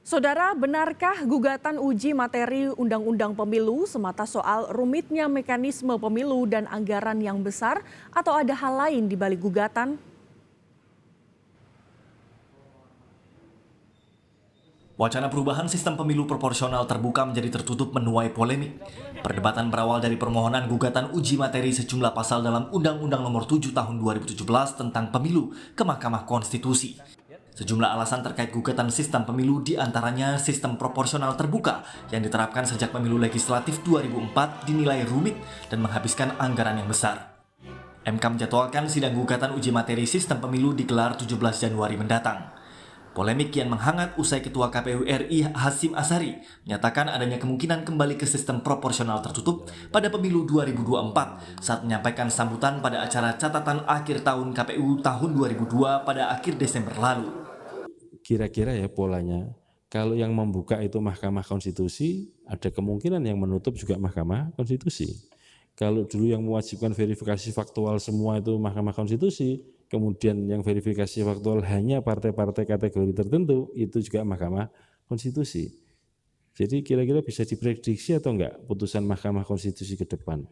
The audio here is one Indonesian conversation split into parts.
Saudara, benarkah gugatan uji materi Undang-Undang Pemilu semata soal rumitnya mekanisme pemilu dan anggaran yang besar atau ada hal lain di balik gugatan? Wacana perubahan sistem pemilu proporsional terbuka menjadi tertutup menuai polemik. Perdebatan berawal dari permohonan gugatan uji materi sejumlah pasal dalam Undang-Undang Nomor 7 Tahun 2017 tentang pemilu ke Mahkamah Konstitusi. Sejumlah alasan terkait gugatan sistem pemilu diantaranya sistem proporsional terbuka yang diterapkan sejak pemilu legislatif 2004 dinilai rumit dan menghabiskan anggaran yang besar. MK menjadwalkan sidang gugatan uji materi sistem pemilu digelar 17 Januari mendatang. Polemik kian menghangat usai Ketua KPU RI Hasyim Asyari menyatakan adanya kemungkinan kembali ke sistem proporsional tertutup pada pemilu 2024 saat menyampaikan sambutan pada acara catatan akhir tahun KPU tahun 2002 pada akhir Desember lalu. Kira-kira ya polanya, kalau yang membuka itu Mahkamah Konstitusi, ada kemungkinan yang menutup juga Mahkamah Konstitusi. Kalau dulu yang mewajibkan verifikasi faktual semua itu Mahkamah Konstitusi, kemudian yang verifikasi faktual hanya partai-partai kategori tertentu, itu juga Mahkamah Konstitusi. Jadi kira-kira bisa diprediksi atau enggak putusan Mahkamah Konstitusi ke depan?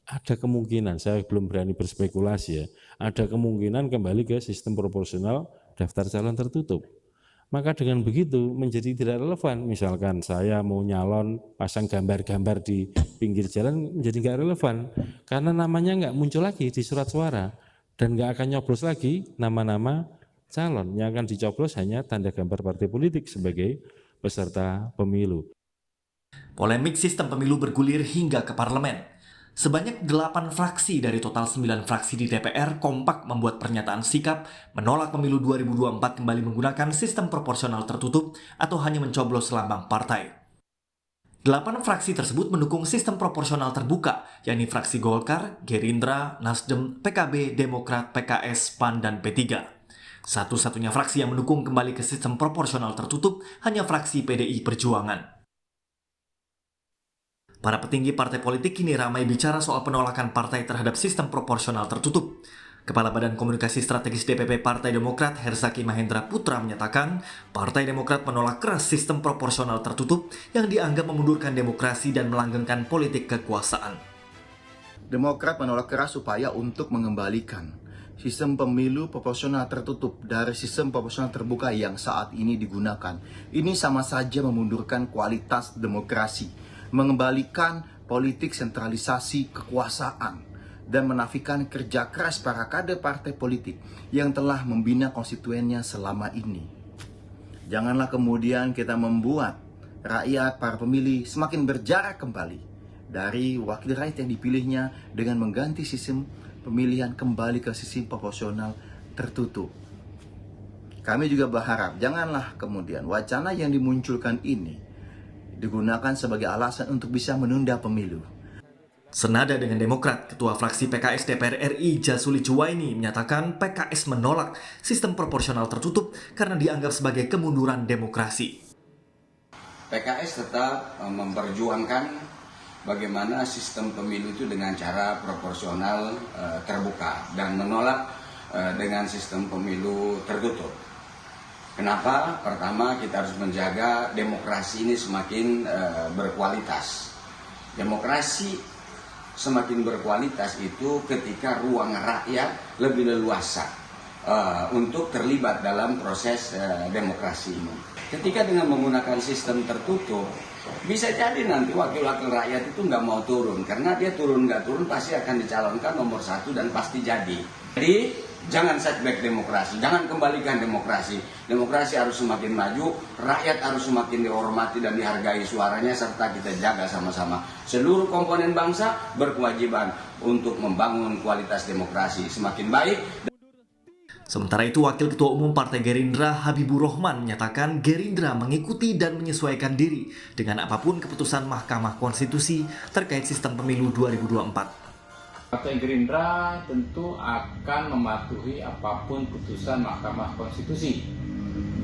Ada kemungkinan, saya belum berani berspekulasi ya, ada kemungkinan kembali ke sistem proporsional daftar calon tertutup. Maka dengan begitu menjadi tidak relevan. Misalkan saya mau nyalon pasang gambar-gambar di pinggir jalan menjadi nggak relevan. Karena namanya nggak muncul lagi di surat suara. Dan nggak akan nyoblos lagi nama-nama calon. Yang akan dicoblos hanya tanda gambar partai politik sebagai peserta pemilu. Polemik sistem pemilu bergulir hingga ke parlemen. Sebanyak 8 fraksi dari total 9 fraksi di DPR kompak membuat pernyataan sikap menolak pemilu 2024 kembali menggunakan sistem proporsional tertutup atau hanya mencoblos lambang partai. 8 fraksi tersebut mendukung sistem proporsional terbuka, yakni fraksi Golkar, Gerindra, Nasdem, PKB, Demokrat, PKS, PAN, dan P3. Satu-satunya fraksi yang mendukung kembali ke sistem proporsional tertutup hanya fraksi PDI Perjuangan. Para petinggi partai politik kini ramai bicara soal penolakan partai terhadap sistem proporsional tertutup. Kepala Badan Komunikasi Strategis DPP Partai Demokrat Hersaki Mahendra Putra menyatakan Partai Demokrat menolak keras sistem proporsional tertutup yang dianggap memundurkan demokrasi dan melanggengkan politik kekuasaan. Demokrat menolak keras upaya untuk mengembalikan sistem pemilu proporsional tertutup dari sistem proporsional terbuka yang saat ini digunakan. Ini sama saja memundurkan kualitas demokrasi, mengembalikan politik sentralisasi kekuasaan, dan menafikan kerja keras para kader partai politik yang telah membina konstituennya selama ini. Janganlah kemudian kita membuat rakyat, para pemilih semakin berjarak kembali dari wakil rakyat yang dipilihnya dengan mengganti sistem pemilihan kembali ke sistem proporsional tertutup. Kami juga berharap janganlah kemudian wacana yang dimunculkan ini digunakan sebagai alasan untuk bisa menunda pemilu. Senada dengan Demokrat, Ketua Fraksi PKS DPR RI Jasuli Juwaini menyatakan PKS menolak sistem proporsional tertutup karena dianggap sebagai kemunduran demokrasi. PKS tetap memperjuangkan bagaimana sistem pemilu itu dengan cara proporsional terbuka dan menolak dengan sistem pemilu tertutup. Kenapa? Pertama, kita harus menjaga demokrasi ini semakin berkualitas. Demokrasi semakin berkualitas itu ketika ruang rakyat lebih leluasa untuk terlibat dalam proses demokrasi ini. Ketika dengan menggunakan sistem tertutup, bisa jadi nanti wakil-wakil rakyat itu nggak mau turun, karena dia turun nggak turun pasti akan dicalonkan nomor 1 dan pasti jadi. Jadi jangan setback demokrasi, jangan kembalikan demokrasi. Demokrasi harus semakin maju, rakyat harus semakin dihormati dan dihargai suaranya, serta kita jaga sama-sama. Seluruh komponen bangsa berkewajiban untuk membangun kualitas demokrasi semakin baik. Sementara itu, Wakil Ketua Umum Partai Gerindra Habibur Rahman menyatakan Gerindra mengikuti dan menyesuaikan diri dengan apapun keputusan Mahkamah Konstitusi terkait sistem pemilu 2024. Partai Gerindra tentu akan mematuhi apapun putusan Mahkamah Konstitusi.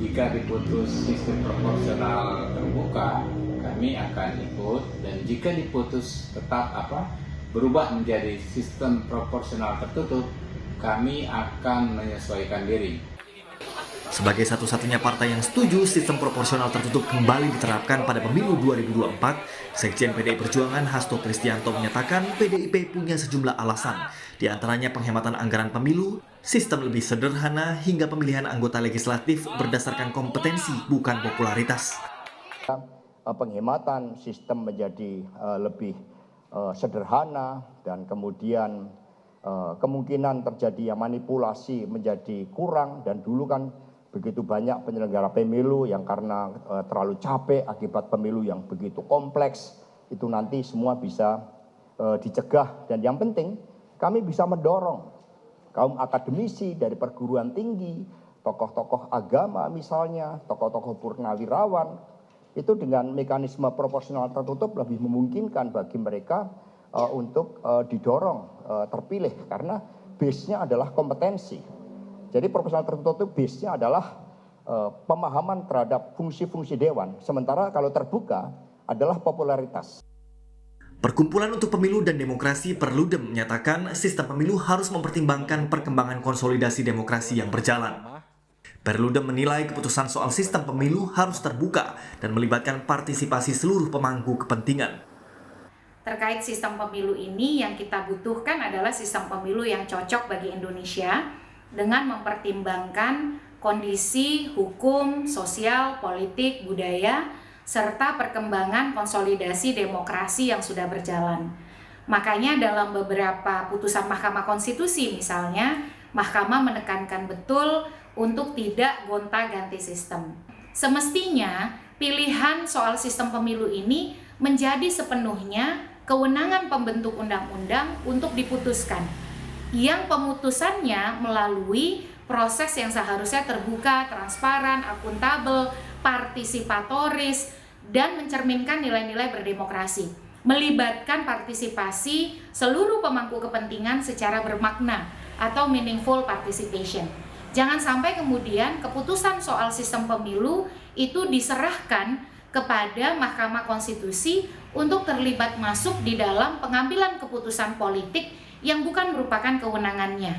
Jika diputus sistem proporsional terbuka, kami akan ikut, dan jika diputus tetap berubah menjadi sistem proporsional tertutup, kami akan menyesuaikan diri. Sebagai satu-satunya partai yang setuju sistem proporsional tertutup kembali diterapkan pada pemilu 2024, Sekjen PDI Perjuangan Hasto Kristianto menyatakan PDIP punya sejumlah alasan, di antaranya penghematan anggaran pemilu, sistem lebih sederhana, hingga pemilihan anggota legislatif berdasarkan kompetensi bukan popularitas. Penghematan sistem menjadi lebih sederhana dan kemudian kemungkinan terjadi manipulasi menjadi kurang, dan dulu kan begitu banyak penyelenggara pemilu yang karena terlalu capek akibat pemilu yang begitu kompleks, itu nanti semua bisa dicegah. Dan yang penting kami bisa mendorong kaum akademisi dari perguruan tinggi, tokoh-tokoh agama misalnya, tokoh-tokoh purnawirawan, itu dengan mekanisme proporsional tertutup lebih memungkinkan bagi mereka untuk didorong terpilih, karena base-nya adalah kompetensi. Jadi proporsional tertutup itu base-nya adalah pemahaman terhadap fungsi-fungsi dewan, sementara kalau terbuka adalah popularitas. Perkumpulan untuk Pemilu dan Demokrasi Perludem menyatakan sistem pemilu harus mempertimbangkan perkembangan konsolidasi demokrasi yang berjalan. Perludem menilai keputusan soal sistem pemilu harus terbuka dan melibatkan partisipasi seluruh pemangku kepentingan. Terkait sistem pemilu ini, yang kita butuhkan adalah sistem pemilu yang cocok bagi Indonesia dengan mempertimbangkan kondisi hukum, sosial, politik, budaya, serta perkembangan konsolidasi demokrasi yang sudah berjalan. Makanya dalam beberapa putusan Mahkamah Konstitusi misalnya, Mahkamah menekankan betul untuk tidak gonta-ganti sistem. Semestinya pilihan soal sistem pemilu ini menjadi sepenuhnya kewenangan pembentuk undang-undang untuk diputuskan, yang pemutusannya melalui proses yang seharusnya terbuka, transparan, akuntabel, partisipatoris, dan mencerminkan nilai-nilai berdemokrasi, melibatkan partisipasi seluruh pemangku kepentingan secara bermakna atau meaningful participation. Jangan sampai kemudian keputusan soal sistem pemilu itu diserahkan kepada Mahkamah Konstitusi untuk terlibat masuk di dalam pengambilan keputusan politik yang bukan merupakan kewenangannya.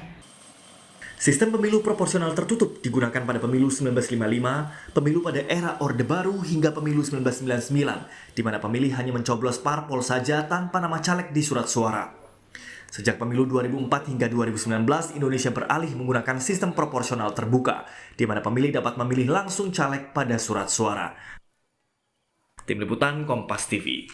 Sistem pemilu proporsional tertutup digunakan pada pemilu 1955, pemilu pada era Orde Baru hingga pemilu 1999, di mana pemilih hanya mencoblos parpol saja tanpa nama caleg di surat suara. Sejak pemilu 2004 hingga 2019, Indonesia beralih menggunakan sistem proporsional terbuka, di mana pemilih dapat memilih langsung caleg pada surat suara. Tim Liputan Kompas TV.